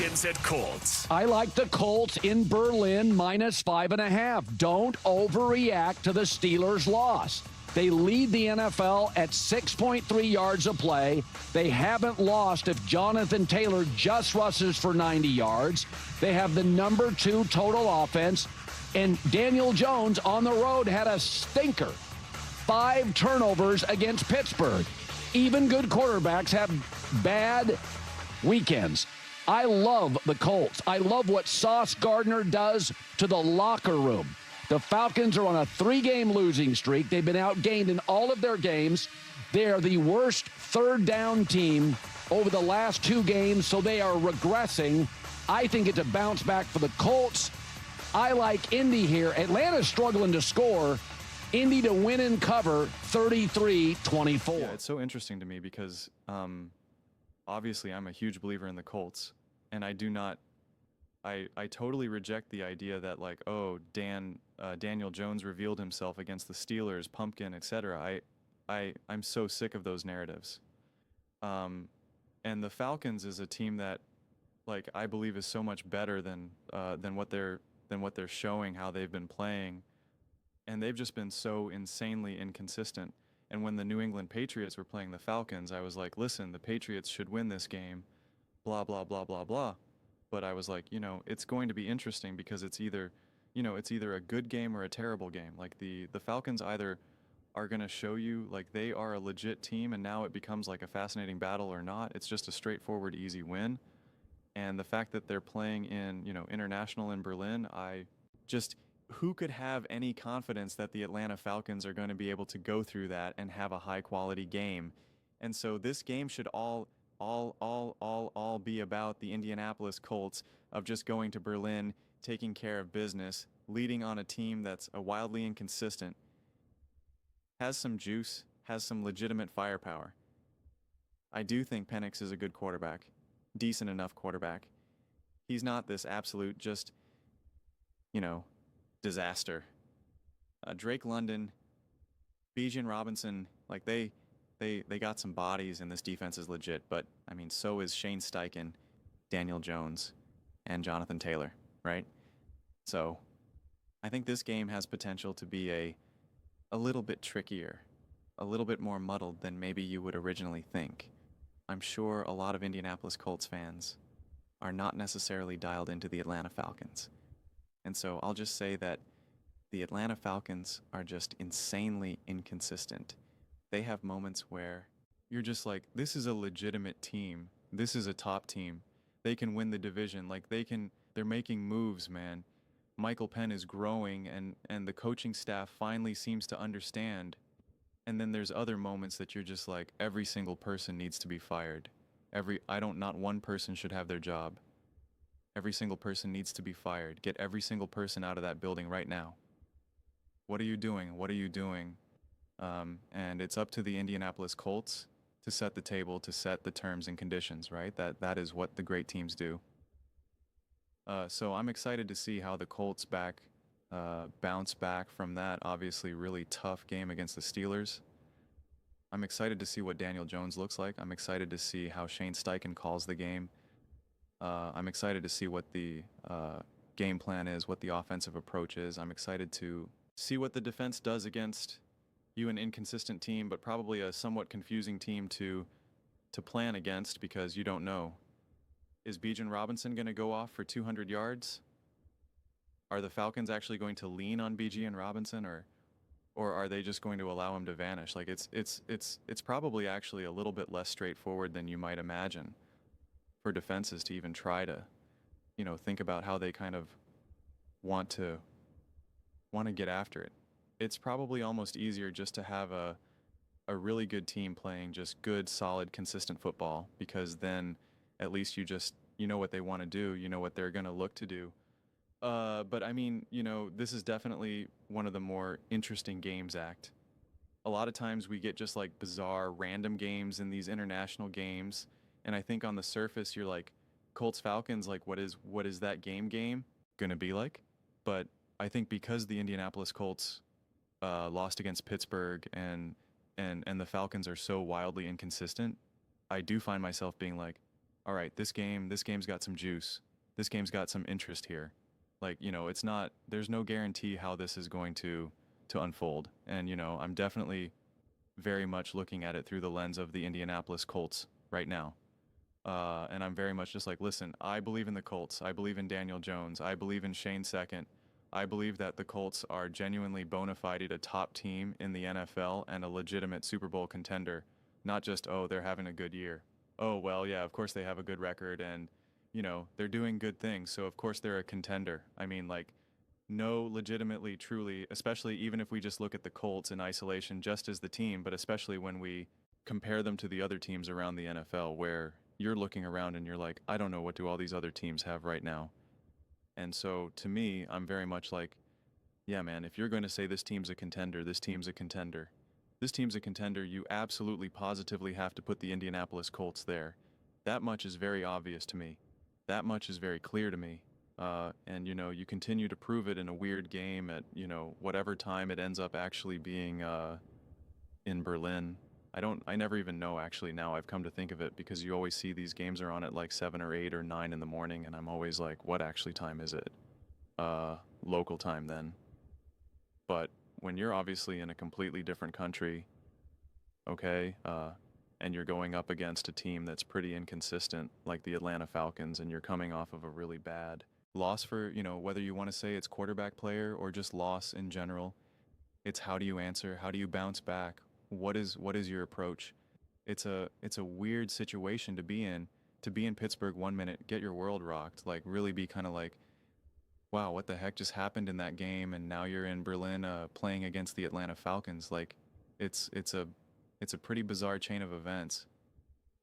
Falcons at Colts. I like the Colts in Berlin -5.5. Don't overreact to the Steelers' loss. They lead the NFL at 6.3 yards a play. They haven't lost if Jonathan Taylor just rushes for 90 yards. They have the number 2 total offense. And Daniel Jones on the road had a stinker. 5 turnovers against Pittsburgh. Even good quarterbacks have bad weekends. I love the Colts. I love what Sauce Gardner does to the locker room. The Falcons are on a 3-game losing streak. They've been outgained in all of their games. They are the worst third down team over the last 2 games, so they are regressing. I think it's a bounce back for the Colts. I like Indy here. Atlanta's struggling to score. Indy to win and cover 33-24. Yeah, it's so interesting to me because obviously I'm a huge believer in the Colts, and I do not I totally reject the idea that, like, oh, Daniel Jones revealed himself against the Steelers, pumpkin, etc. I'm so sick of those narratives. And the Falcons is a team that, like, I believe is so much better than what they're showing, how they've been playing, and they've just been so insanely inconsistent. And when the New England Patriots were playing the Falcons, I was like, listen, the Patriots should win this game, blah blah blah blah blah. But I was like, it's going to be interesting because it's either a good game or a terrible game. Like the Falcons either are going to show you like they are a legit team and now it becomes like a fascinating battle, or not. It's just a straightforward, easy win. And the fact that they're playing in, international in Berlin, who could have any confidence that the Atlanta Falcons are going to be able to go through that and have a high quality game? And so this game should all be about the Indianapolis Colts of just going to Berlin, taking care of business, leading on a team that's wildly inconsistent, has some juice, has some legitimate firepower. I do think Penix is a good quarterback, decent enough quarterback. He's not this absolute just, disaster. Drake London, Bijan Robinson, like they got some bodies and this defense is legit, but I mean, so is Shane Steichen, Daniel Jones, and Jonathan Taylor, right? So I think this game has potential to be a little bit trickier, a little bit more muddled than maybe you would originally think. I'm sure a lot of Indianapolis Colts fans are not necessarily dialed into the Atlanta Falcons. And so I'll just say that the Atlanta Falcons are just insanely inconsistent. They have moments where you're just like, this is a legitimate team. This is a top team. They can win the division. Like they're making moves, man. Michael Penn is growing and the coaching staff finally seems to understand. And then there's other moments that you're just like, every single person needs to be fired. Not one person should have their job. Every single person needs to be fired. Get every single person out of that building right now. What are you doing? What are you doing? And it's up to the Indianapolis Colts to set the table, to set the terms and conditions, right? That is what the great teams do. So I'm excited to see how the Colts bounce back from that obviously really tough game against the Steelers. I'm excited to see what Daniel Jones looks like. I'm excited to see how Shane Steichen calls the game. I'm excited to see what the game plan is, what the offensive approach is. I'm excited to see what the defense does against an inconsistent team, but probably a somewhat confusing team to plan against because you don't know. Is Bijan Robinson going to go off for 200 yards? Are the Falcons actually going to lean on BG and Robinson, or are they just going to allow him to vanish? Like it's probably actually a little bit less straightforward than you might imagine for defenses to even try to, think about how they kind of want to get after it. It's probably almost easier just to have a really good team playing just good, solid, consistent football, because then at least you know what they want to do, you know what they're going to look to do. But I mean, this is definitely one of the more interesting games act. A lot of times we get just like bizarre, random games in these international games. And I think on the surface, you're like, Colts Falcons, like what is that game going to be like? But I think because the Indianapolis Colts lost against Pittsburgh and the Falcons are so wildly inconsistent, I do find myself being like, all right, this game's got some juice. This game's got some interest here. Like, it's not, there's no guarantee how this is going to unfold. And, I'm definitely very much looking at it through the lens of the Indianapolis Colts right now. And I'm very much just like, listen, I believe in the Colts. I believe in Daniel Jones. I believe in Shane Second. I believe that the Colts are genuinely bona fide a top team in the NFL and a legitimate Super Bowl contender. Not just, oh, they're having a good year. Oh, well, yeah, of course they have a good record and, they're doing good things. So, of course, they're a contender. I mean, like, no, legitimately, truly, especially even if we just look at the Colts in isolation just as the team, but especially when we compare them to the other teams around the NFL where you're looking around and you're like, I don't know what do all these other teams have right now. And so to me, I'm very much like, yeah, man, if you're going to say this team's a contender, this team's a contender. This team's a contender, you absolutely positively have to put the Indianapolis Colts there. That much is very obvious to me. That much is very clear to me. And, you continue to prove it in a weird game at, whatever time it ends up actually being in Berlin. I never even know actually now I've come to think of it because you always see these games are on at like 7 or 8 or 9 in the morning and I'm always like, what actually time is it? Local time then. But when you're obviously in a completely different country, okay, and you're going up against a team that's pretty inconsistent like the Atlanta Falcons and you're coming off of a really bad loss for, whether you want to say it's quarterback player or just loss in general, it's how do you answer? How do you bounce back? What is your approach? It's a weird situation to be in Pittsburgh 1 minute, get your world rocked, like really be kind of like, wow, what the heck just happened in that game? And now you're in Berlin playing against the Atlanta Falcons. Like it's a pretty bizarre chain of events.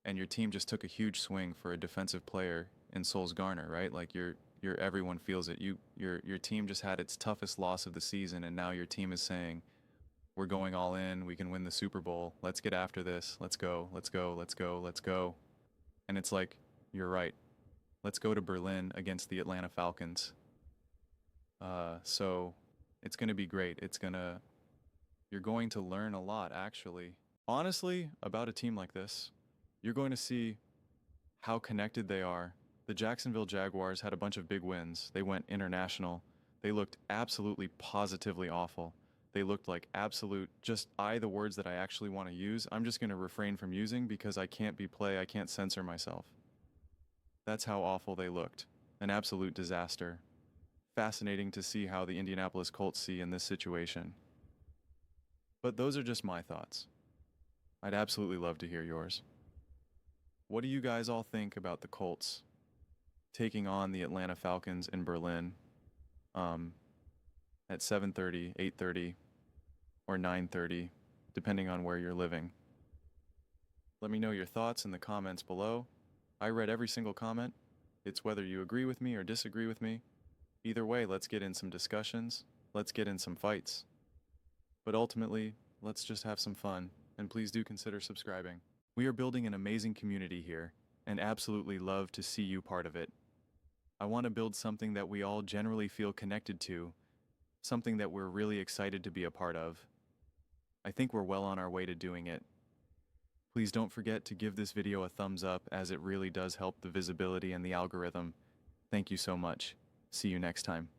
And your team just took a huge swing for a defensive player in Souls Garner, right? Like your everyone feels it. Your team just had its toughest loss of the season and now your team is saying, we're going all in. We can win the Super Bowl. Let's get after this. Let's go. Let's go. Let's go. Let's go. And it's like, you're right. Let's go to Berlin against the Atlanta Falcons. So it's going to be great. You're going to learn a lot, actually. Honestly, about a team like this, you're going to see how connected they are. The Jacksonville Jaguars had a bunch of big wins. They went international. They looked absolutely positively awful. They looked like absolute, the words that I actually want to use, I'm just going to refrain from using because I can't I can't censor myself. That's how awful they looked. An absolute disaster. Fascinating to see how the Indianapolis Colts see in this situation. But those are just my thoughts. I'd absolutely love to hear yours. What do you guys all think about the Colts taking on the Atlanta Falcons in Berlin at 7:30, 8:30, or 9:30, depending on where you're living? Let me know your thoughts in the comments below. I read every single comment. It's whether you agree with me or disagree with me. Either way, let's get in some discussions. Let's get in some fights. But ultimately, let's just have some fun, and please do consider subscribing. We are building an amazing community here, and absolutely love to see you part of it. I want to build something that we all generally feel connected to, something that we're really excited to be a part of. I think we're well on our way to doing it. Please don't forget to give this video a thumbs up as it really does help the visibility and the algorithm. Thank you so much. See you next time.